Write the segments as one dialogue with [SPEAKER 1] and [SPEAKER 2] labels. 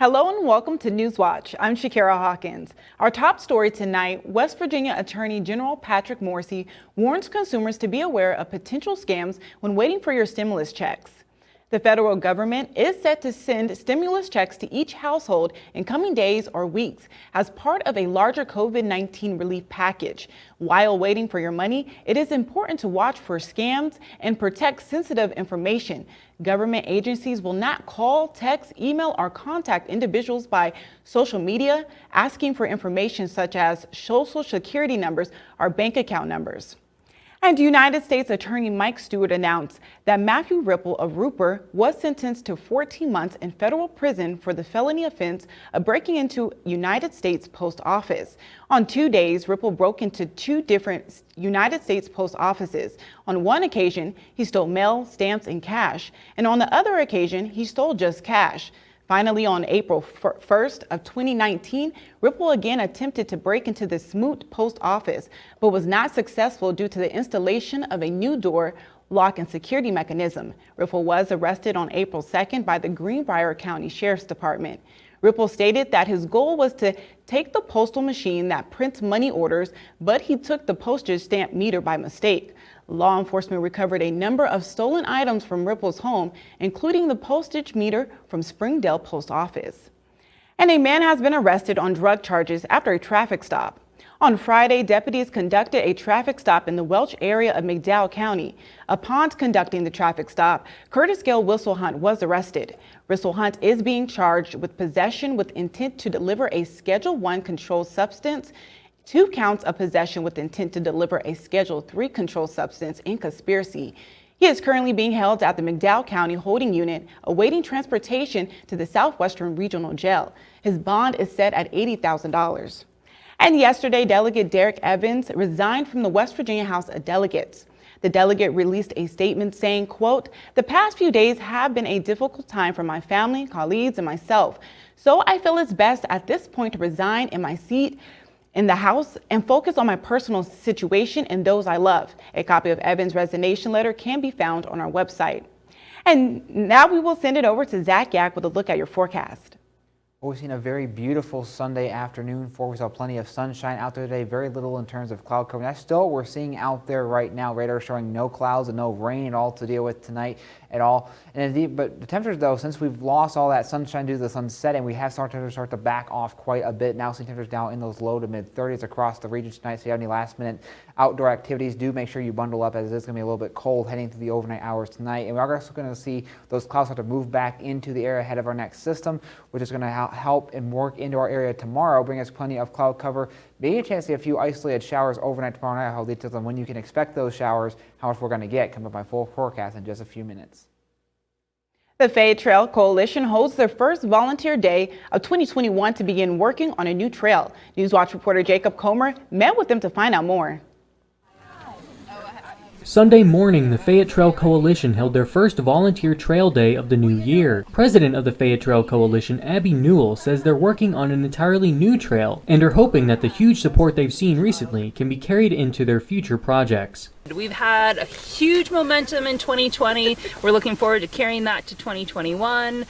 [SPEAKER 1] Hello and welcome to Newswatch. I'm Shakira Hawkins. Our top story tonight, West Virginia Attorney General Patrick Morrisey warns consumers to be aware of potential scams when waiting for your stimulus checks. The federal government is set to send stimulus checks to each household in coming days or weeks as part of a larger COVID-19 relief package. While waiting for your money, it is important to watch for scams and protect sensitive information. Government agencies will not call, text, email, or contact individuals by social media asking for information such as social security numbers or bank account numbers. And United States Attorney Mike Stewart announced that Matthew Ripple of Rupert was sentenced to 14 months in federal prison for the felony offense of breaking into United States Post Office. On 2 days, Ripple broke into 2 different United States Post Offices. On one occasion, he stole mail, stamps, and cash. And on the other occasion, he stole just cash. Finally, on April 1st of 2019, Ripple again attempted to break into the Smoot Post Office, but was not successful due to the installation of a new door, lock, and security mechanism. Ripple was arrested on April 2nd by the Greenbrier County Sheriff's Department. Ripple stated that his goal was to take the postal machine that prints money orders, but he took the postage stamp meter by mistake. Law enforcement recovered a number of stolen items from Ripple's home, including the postage meter from Springdale Post Office. And a man has been arrested on drug charges after a traffic stop. On Friday, deputies conducted a traffic stop in the Welch area of McDowell County. Upon conducting the traffic stop, Curtis Gale Whistlehunt was arrested. Whistlehunt is being charged with possession with intent to deliver a Schedule I controlled substance, 2 counts of possession with intent to deliver a Schedule III controlled substance, and conspiracy. He is currently being held at the McDowell County Holding Unit, awaiting transportation to the Southwestern Regional Jail. His bond is set at $80,000. And yesterday, Delegate Derek Evans resigned from the West Virginia House of Delegates. The delegate released a statement saying, quote, "The past few days have been a difficult time for my family, colleagues, and myself. So I feel it's best at this point to resign in my seat in the House and focus on my personal situation and those I love." A copy of Evans' resignation letter can be found on our website. And now we will send it over to Zach Yak with a look at your forecast.
[SPEAKER 2] We've seen a very beautiful Sunday afternoon. We saw plenty of sunshine out there today, very little in terms of cloud cover. That's still what we're seeing out there right now. Radar showing no clouds and no rain at all to deal with tonight at all. And indeed, but the temperatures though, since we've lost all that sunshine due to the sun setting, we have started to back off quite a bit. Now seeing temperatures down in those low to mid 30s across the region tonight. So if you have any last minute outdoor activities, do make sure you bundle up as it is going to be a little bit cold heading through the overnight hours tonight. And we're also going to see those clouds start to move back into the area ahead of our next system, which is going to help and work into our area tomorrow, bring us plenty of cloud cover. Maybe a chance to see a few isolated showers overnight tomorrow night. I'll details on when you can expect those showers, how much we're going to get, come up my full forecast in just a few minutes.
[SPEAKER 1] The Fayette Trail Coalition holds their first volunteer day of 2021 to begin working on a new trail. Newswatch reporter Jacob Comer met with them to find out more.
[SPEAKER 3] Sunday morning, the Fayette Trail Coalition held their first volunteer trail day of the new year. President of the Fayette Trail Coalition, Abby Newell, says they're working on an entirely new trail and are hoping that the huge support they've seen recently can be carried into their future projects.
[SPEAKER 4] We've had a huge momentum in 2020. We're looking forward to carrying that to 2021.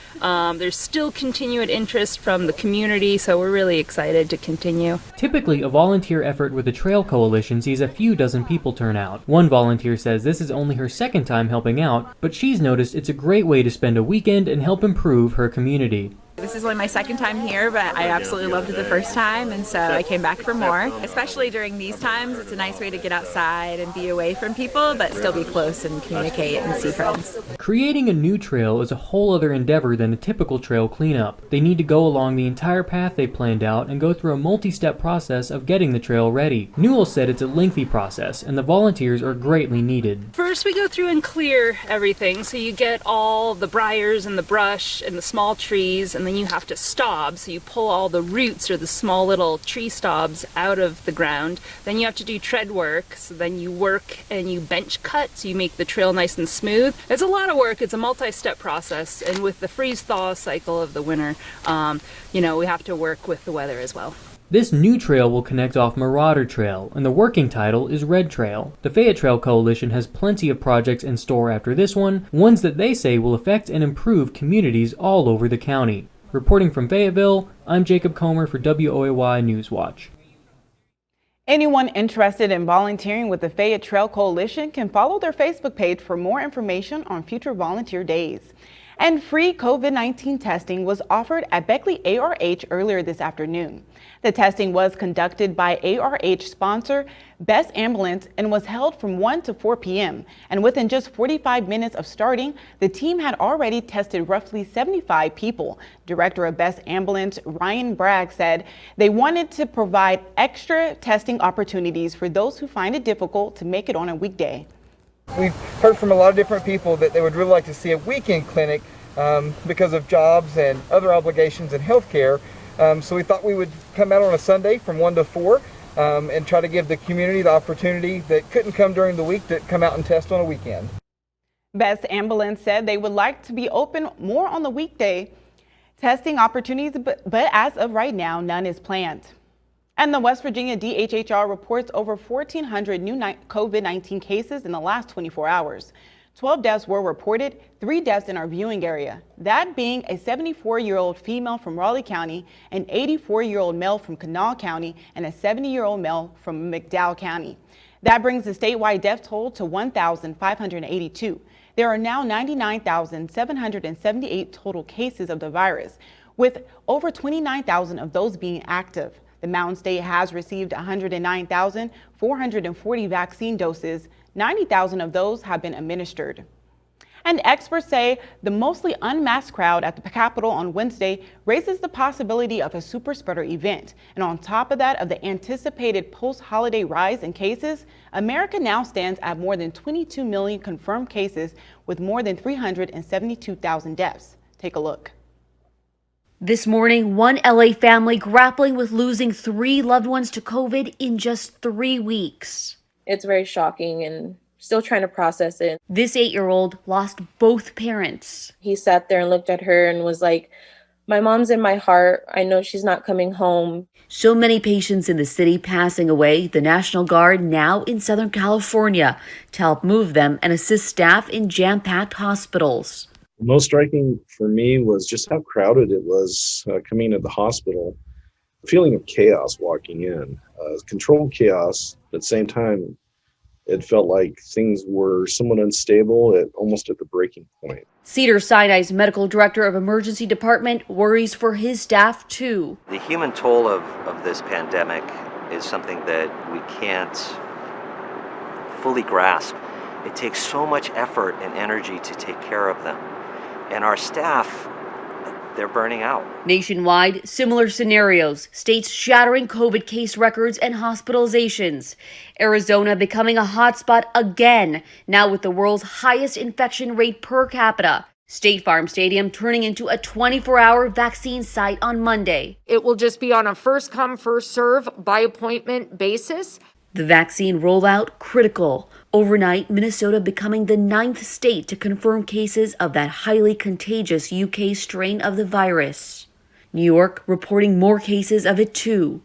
[SPEAKER 4] There's still continued interest from the community, so we're really excited to continue.
[SPEAKER 3] Typically, a volunteer effort with the Trail Coalition sees a few dozen people turn out. One volunteer says this is only her second time helping out, but she's noticed it's a great way to spend a weekend and help improve her community.
[SPEAKER 5] This is only my second time here, but I absolutely loved it the first time, and so I came back for more. Especially during these times, it's a nice way to get outside and be away from people, but still be close and communicate and see friends.
[SPEAKER 3] Creating a new trail is a whole other endeavor than a typical trail cleanup. They need to go along the entire path they planned out and go through a multi-step process of getting the trail ready. Newell said it's a lengthy process, and the volunteers are greatly needed.
[SPEAKER 4] First, we go through and clear everything, so you get all the briars and the brush and the small trees, and then you have to stop, so you pull all the roots or the small little tree stobs out of the ground. Then you have to do tread work, so then you work and you bench cut, so you make the trail nice and smooth. It's a lot of work. It's a multi-step process, and with the freeze-thaw cycle of the winter, we have to work with the weather as well.
[SPEAKER 3] This new trail will connect off Marauder Trail, and the working title is Red Trail. The Fayette Trail Coalition has plenty of projects in store after this one, ones that they say will affect and improve communities all over the county. Reporting from Fayetteville, I'm Jacob Comer for WOAY Newswatch.
[SPEAKER 1] Anyone interested in volunteering with the Fayette Trail Coalition can follow their Facebook page for more information on future volunteer days. And free COVID-19 testing was offered at Beckley ARH earlier this afternoon. The testing was conducted by ARH sponsor Best Ambulance and was held from 1 to 4 p.m. And within just 45 minutes of starting, the team had already tested roughly 75 people. Director of Best Ambulance Ryan Bragg said they wanted to provide extra testing opportunities for those who find it difficult to make it on a weekday.
[SPEAKER 6] We've heard from a lot of different people that they would really like to see a weekend clinic because of jobs and other obligations in healthcare. So we thought we would come out on a Sunday from 1 to 4 and try to give the community the opportunity that couldn't come during the week to come out and test on a weekend.
[SPEAKER 1] Best Ambulance said they would like to be open more on the weekday testing opportunities, but as of right now, none is planned. And the West Virginia DHHR reports over 1,400 new COVID-19 cases in the last 24 hours. 12 deaths were reported, 3 deaths in our viewing area, that being a 74-year-old female from Raleigh County, an 84-year-old male from Kanawha County, and a 70-year-old male from McDowell County. That brings the statewide death toll to 1,582. There are now 99,778 total cases of the virus, with over 29,000 of those being active. The Mountain State has received 109,440 vaccine doses. 90,000 of those have been administered. And experts say the mostly unmasked crowd at the Capitol on Wednesday raises the possibility of a super spreader event. And on top of that, of the anticipated post-holiday rise in cases, America now stands at more than 22 million confirmed cases with more than 372,000 deaths. Take a look.
[SPEAKER 7] This morning, one LA family grappling with losing 3 loved ones to COVID in just 3 weeks.
[SPEAKER 8] It's very shocking and still trying to process it.
[SPEAKER 7] This 8-year-old lost both parents.
[SPEAKER 8] He sat there and looked at her and was like, "My mom's in my heart. I know she's not coming home."
[SPEAKER 7] So many patients in the city passing away, the National Guard now in Southern California to help move them and assist staff in jam-packed hospitals.
[SPEAKER 9] Most striking for me was just how crowded it was coming to the hospital. A feeling of chaos walking in, controlled chaos. At the same time, it felt like things were somewhat unstable, almost at the breaking point.
[SPEAKER 7] Cedars-Sinai's medical director of emergency department worries for his staff too.
[SPEAKER 10] The human toll of this pandemic is something that we can't fully grasp. It takes so much effort and energy to take care of them. And our staff, they're burning out.
[SPEAKER 7] Nationwide, similar scenarios, states shattering COVID case records and hospitalizations. Arizona becoming a hotspot again, now with the world's highest infection rate per capita. State Farm Stadium turning into a 24-hour vaccine site on Monday.
[SPEAKER 11] It will just be on a first come, first serve by appointment basis.
[SPEAKER 7] The vaccine rollout critical. Overnight, Minnesota becoming the 9th state to confirm cases of that highly contagious UK strain of the virus. New York reporting more cases of it too.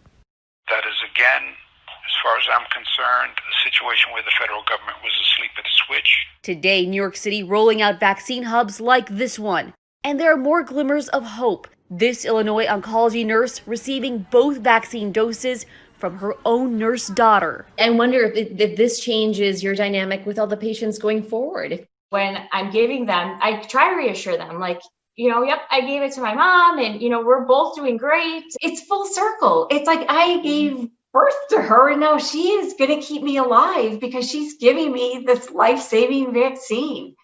[SPEAKER 12] That is, again, as far as I'm concerned, a situation where the federal government was asleep at a switch.
[SPEAKER 7] Today, New York City rolling out vaccine hubs like this one. And there are more glimmers of hope. This Illinois oncology nurse receiving both vaccine doses from her own nurse daughter.
[SPEAKER 13] I wonder if this changes your dynamic with all the patients going forward.
[SPEAKER 14] When I'm giving them, I try to reassure them, like, yep, I gave it to my mom and, we're both doing great. It's full circle. It's like I gave birth to her and now she is going to keep me alive because she's giving me this life-saving vaccine.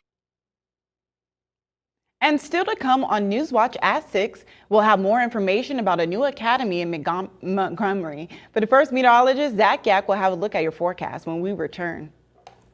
[SPEAKER 1] And still to come on Newswatch at 6, we'll have more information about a new academy in Montgomery. But first, meteorologist Zach Yak will have a look at your forecast when we return.